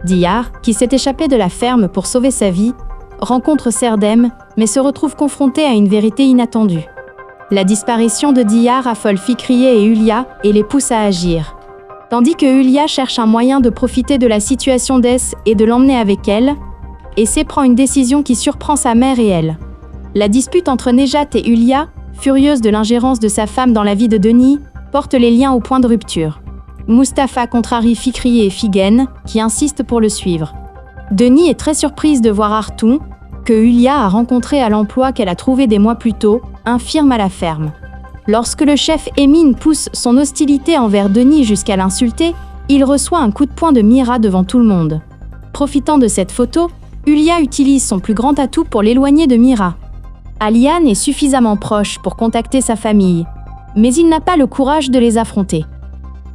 Diyar, qui s'est échappé de la ferme pour sauver sa vie, rencontre Serdem, mais se retrouve confronté à une vérité inattendue. La disparition de Diyar affole Fikriye et Hulya et les pousse à agir. Tandis que Hulya cherche un moyen de profiter de la situation d'Es et de l'emmener avec elle, Essé prend une décision qui surprend sa mère et elle. La dispute entre Nejat et Hulya, furieuse de l'ingérence de sa femme dans la vie de Denis, porte les liens au point de rupture. Mustapha contrarie Fikriye et Figen, qui insistent pour le suivre. Denis est très surprise de voir Artoun, que Hulya a rencontré à l'emploi qu'elle a trouvé des mois plus tôt, infirme à la ferme. Lorsque le chef Emin pousse son hostilité envers Denis jusqu'à l'insulter, il reçoit un coup de poing de Mira devant tout le monde. Profitant de cette photo, Hulya utilise son plus grand atout pour l'éloigner de Mira. Aliane est suffisamment proche pour contacter sa famille, mais il n'a pas le courage de les affronter.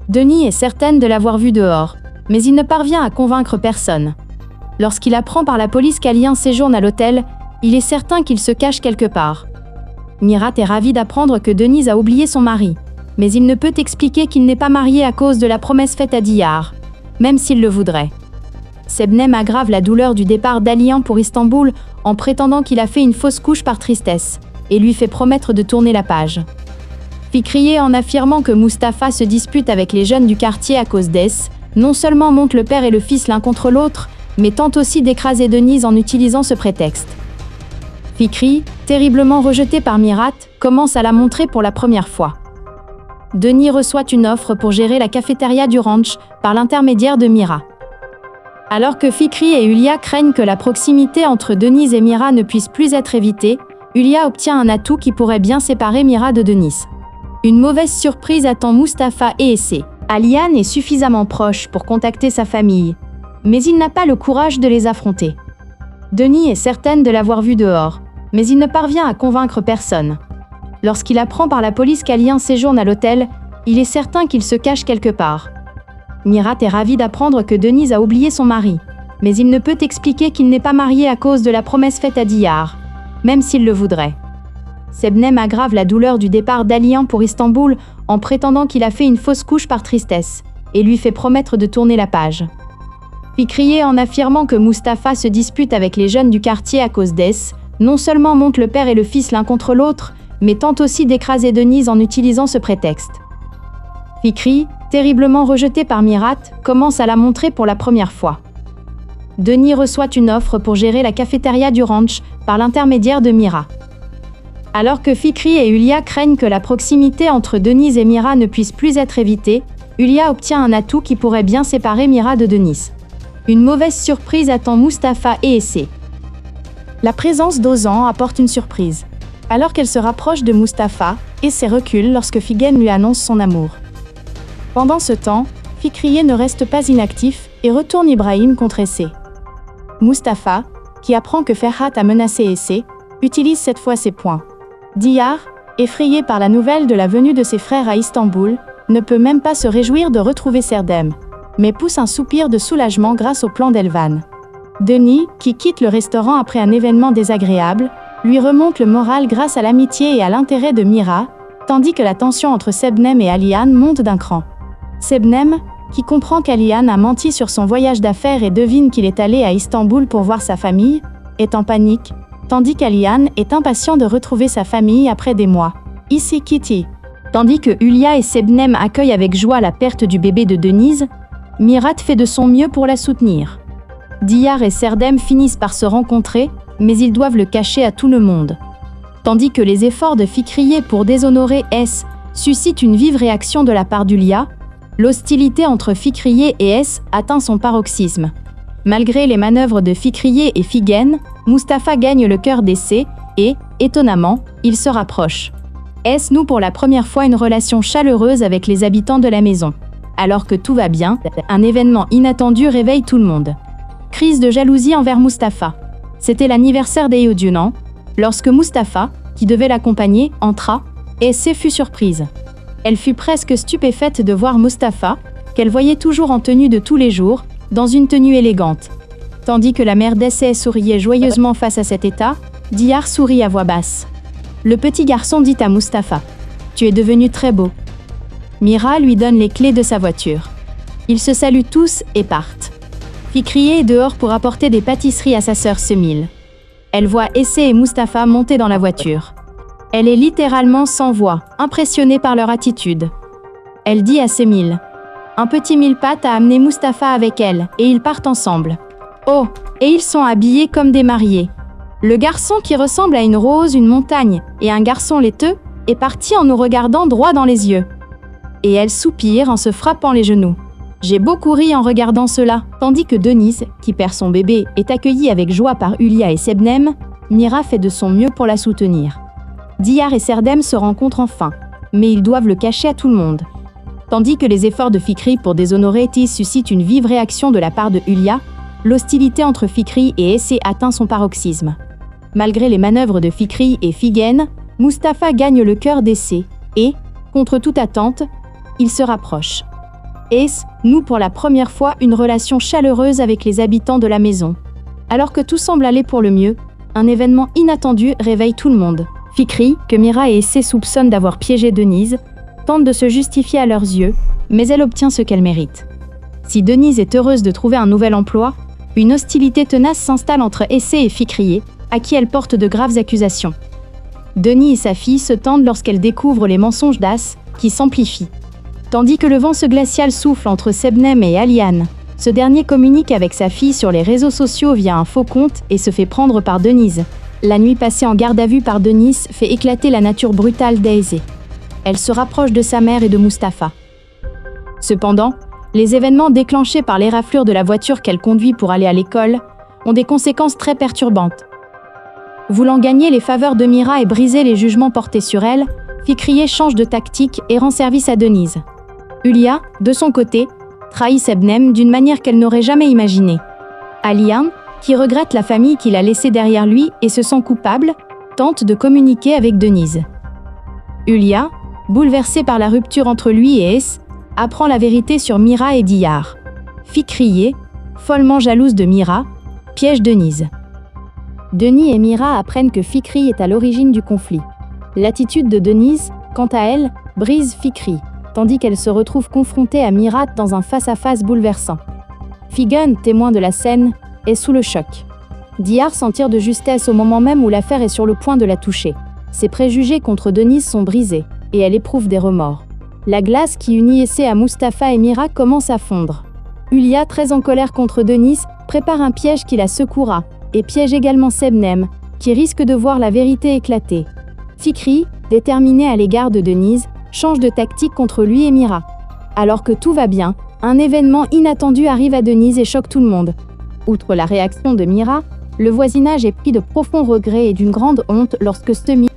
Denis est certaine de l'avoir vu dehors, mais il ne parvient à convaincre personne. Lorsqu'il apprend par la police qu'Aliane séjourne à l'hôtel, il est certain qu'il se cache quelque part. Mirat est ravie d'apprendre que Denise a oublié son mari, mais il ne peut expliquer qu'il n'est pas marié à cause de la promesse faite à Diyar, même s'il le voudrait. Sebnem aggrave la douleur du départ d'Alian pour Istanbul en prétendant qu'il a fait une fausse couche par tristesse, et lui fait promettre de tourner la page. Fikriye, en affirmant que Mustapha se dispute avec les jeunes du quartier à cause d'Es, non seulement monte le père et le fils l'un contre l'autre, mais tente aussi d'écraser Denise en utilisant ce prétexte. Fikri, terriblement rejeté par Mirat, commence à la montrer pour la première fois. Denis reçoit une offre pour gérer la cafétéria du ranch par l'intermédiaire de Mira. Alors que Fikri et Hulya craignent que la proximité entre Denise et Mira ne puisse plus être évitée, Hulya obtient un atout qui pourrait bien séparer Mira de Denise. Une mauvaise surprise attend Mustapha et Essé. Aliane est suffisamment proche pour contacter sa famille, mais il n'a pas le courage de les affronter. Denis est certaine de l'avoir vu dehors, mais il ne parvient à convaincre personne. Lorsqu'il apprend par la police qu'Aliane séjourne à l'hôtel, il est certain qu'il se cache quelque part. Mirat est ravie d'apprendre que Denise a oublié son mari, mais il ne peut expliquer qu'il n'est pas marié à cause de la promesse faite à Diyar, même s'il le voudrait. Sebnem aggrave la douleur du départ d'Alian pour Istanbul en prétendant qu'il a fait une fausse couche par tristesse, et lui fait promettre de tourner la page. Fikriye, en affirmant que Mustapha se dispute avec les jeunes du quartier à cause d'Es, non seulement monte le père et le fils l'un contre l'autre, mais tente aussi d'écraser Denise en utilisant ce prétexte. Fikri, terriblement rejeté par Mirat, commence à la montrer pour la première fois. Denis reçoit une offre pour gérer la cafétéria du ranch par l'intermédiaire de Mira. Alors que Fikri et Hulya craignent que la proximité entre Denise et Mira ne puisse plus être évitée, Hulya obtient un atout qui pourrait bien séparer Mira de Denise. Une mauvaise surprise attend Mustapha et Essé. La présence d'Ozan apporte une surprise. Alors qu'elle se rapproche de Mustapha, Essé recule lorsque Figen lui annonce son amour. Pendant ce temps, Fikriye ne reste pas inactif et retourne Ibrahim contre Essé. Mustapha, qui apprend que Ferhat a menacé Essé, utilise cette fois ses poings. Diyar, effrayé par la nouvelle de la venue de ses frères à Istanbul, ne peut même pas se réjouir de retrouver Serdem, mais pousse un soupir de soulagement grâce au plan d'Elvan. Denis, qui quitte le restaurant après un événement désagréable, lui remonte le moral grâce à l'amitié et à l'intérêt de Mira, tandis que la tension entre Sebnem et Aliane monte d'un cran. Sebnem, qui comprend qu'Aliane a menti sur son voyage d'affaires et devine qu'il est allé à Istanbul pour voir sa famille, est en panique, tandis qu'Aliane est impatient de retrouver sa famille après des mois. Ici Kitty. Tandis que Hulya et Sebnem accueillent avec joie la perte du bébé de Denise, Mirat fait de son mieux pour la soutenir. Diyar et Serdem finissent par se rencontrer, mais ils doivent le cacher à tout le monde. Tandis que les efforts de Fikriye pour déshonorer S suscitent une vive réaction de la part d'Hulya, l'hostilité entre Fikriye et S atteint son paroxysme. Malgré les manœuvres de Fikriye et Figen, Mustapha gagne le cœur d'Essé et, étonnamment, il se rapproche. S noue pour la première fois une relation chaleureuse avec les habitants de la maison. Alors que tout va bien, un événement inattendu réveille tout le monde. Crise de jalousie envers Mustapha. C'était l'anniversaire d'Eyodjunan. Lorsque Mustapha, qui devait l'accompagner, entra, Essé fut surprise. Elle fut presque stupéfaite de voir Mustapha, qu'elle voyait toujours en tenue de tous les jours, dans une tenue élégante. Tandis que la mère d'Essé souriait joyeusement face à cet état, Diyar sourit à voix basse. Le petit garçon dit à Mustapha : « Tu es devenu très beau. » Mira lui donne les clés de sa voiture. Ils se saluent tous et partent. Fikriye est dehors pour apporter des pâtisseries à sa sœur Semil. Elle voit Essé et Mustapha monter dans la voiture. Elle est littéralement sans voix, impressionnée par leur attitude. Elle dit à Semil: un petit mille-pattes a amené Mustapha avec elle, et ils partent ensemble. Oh, et ils sont habillés comme des mariés. Le garçon qui ressemble à une rose, une montagne, et un garçon laiteux, est parti en nous regardant droit dans les yeux. Et elle soupire en se frappant les genoux. J'ai beaucoup ri en regardant cela, tandis que Denise, qui perd son bébé, est accueillie avec joie par Hulia et Sebnem. Mira fait de son mieux pour la soutenir. Diyar et Serdem se rencontrent enfin, mais ils doivent le cacher à tout le monde. Tandis que les efforts de Fikri pour déshonorer Tis suscitent une vive réaction de la part de Hulia, l'hostilité entre Fikri et Essé atteint son paroxysme. Malgré les manœuvres de Fikri et Figen, Mustapha gagne le cœur d'Essé et, contre toute attente, il se rapproche. Ess noue pour la première fois une relation chaleureuse avec les habitants de la maison. Alors que tout semble aller pour le mieux, un événement inattendu réveille tout le monde. Fikri, que Mira et Essé soupçonnent d'avoir piégé Denise, tente de se justifier à leurs yeux, mais elle obtient ce qu'elle mérite. Si Denise est heureuse de trouver un nouvel emploi, une hostilité tenace s'installe entre Essé et Fikriye, à qui elle porte de graves accusations. Denis et sa fille se tendent lorsqu'elle découvre les mensonges d'As, qui s'amplifient. Tandis que le vent se glacial souffle entre Sebnem et Aliane, ce dernier communique avec sa fille sur les réseaux sociaux via un faux compte et se fait prendre par Denise. La nuit passée en garde à vue par Denise fait éclater la nature brutale d'Essé. Elle se rapproche de sa mère et de Mustapha. Cependant, les événements déclenchés par l'éraflure de la voiture qu'elle conduit pour aller à l'école ont des conséquences très perturbantes. Voulant gagner les faveurs de Mira et briser les jugements portés sur elle, Fikriye change de tactique et rend service à Denise. Hulia, de son côté, trahit Sebnem d'une manière qu'elle n'aurait jamais imaginée. Aliane, qui regrette la famille qu'il a laissée derrière lui et se sent coupable, tente de communiquer avec Denise. Hulia, bouleversée par la rupture entre lui et Ess, apprend la vérité sur Mira et Diyar. Fikriye, follement jalouse de Mira, piège Denise. Denis et Mira apprennent que Fikri est à l'origine du conflit. L'attitude de Denise, quant à elle, brise Fikri, tandis qu'elle se retrouve confrontée à Mira dans un face-à-face bouleversant. Figen, témoin de la scène, est sous le choc. Diyar s'en tire de justesse au moment même où l'affaire est sur le point de la toucher. Ses préjugés contre Denise sont brisés, et elle éprouve des remords. La glace qui unit Essé à Mustapha et Mira commence à fondre. Hulia, très en colère contre Denise, prépare un piège qui la secouera, et piège également Sebnem, qui risque de voir la vérité éclater. Fikri, déterminé à l'égard de Denise, change de tactique contre lui et Mira. Alors que tout va bien, un événement inattendu arrive à Denise et choque tout le monde. Outre la réaction de Mira, le voisinage est pris de profonds regrets et d'une grande honte lorsque Semi